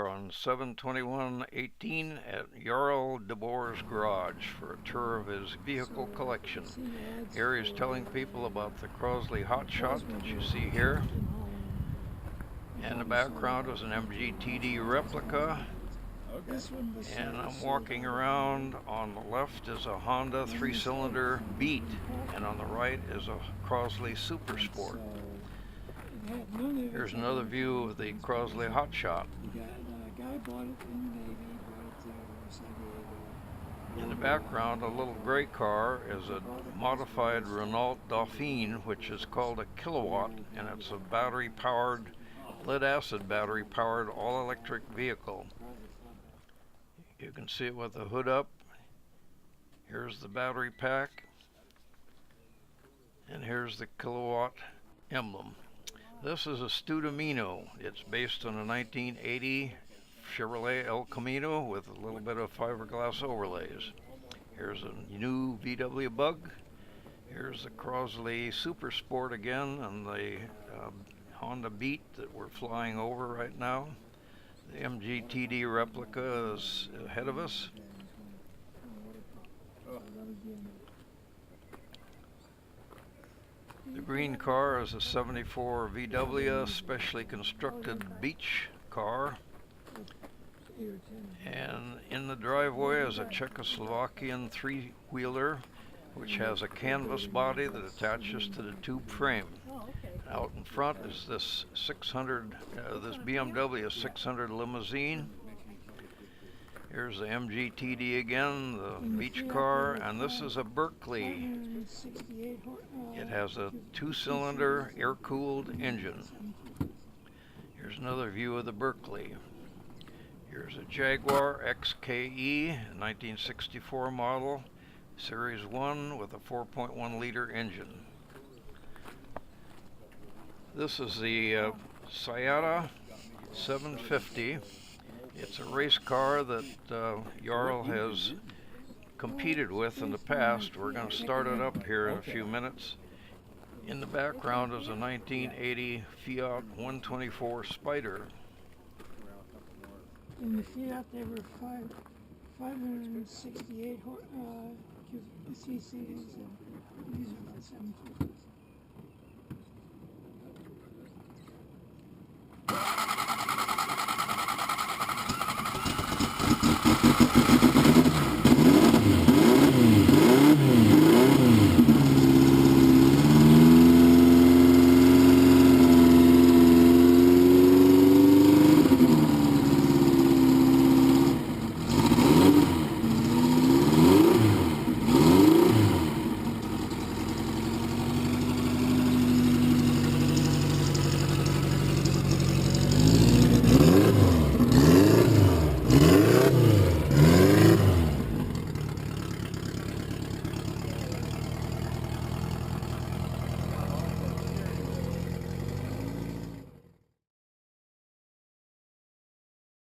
here on 7/21/18 at Jarl de Boer's garage for a tour of his vehicle collection. Here he's telling people about the Crosley hotshot that you see here. In the background is an MGTD replica. And I'm walking around. On the left is a Honda 3-cylinder Beat, and on the right is a Crosley Super Sport. Here's another view of the Crosley hotshot. In the background, a little gray car is a modified Renault Dauphine, which is called a Kilowatt, and it's a battery-powered, lead-acid battery-powered all-electric vehicle. You can see it with the hood up. Here's the battery pack, and here's the Kilowatt emblem. This is a Studamino. It's based on a 1980 Chevrolet El Camino with a little bit of fiberglass overlays. Here's a new VW Bug. Here's the Crosley Super Sport again, and the Honda Beat that we're flying over right now. The MGTD replica is ahead of us. The green car is a 74 VW specially constructed beach car. And in the driveway is a Czechoslovakian 3-wheeler which has a canvas body that attaches to the tube frame. Out in front is this this BMW 600 limousine. Here's the MGTD again, the beach car, and this is a Berkeley. It has a 2-cylinder air-cooled engine. Here's another view of the Berkeley. Here's a Jaguar XKE, 1964 model, Series 1 with a 4.1 liter engine. This is the Siata 750. It's a race car that Jarl has competed with in the past. We're going to start it up here in a few minutes. In the background is a 1980 Fiat 124 Spider. In the Fiat, they were 568 cc's, and these are about 750.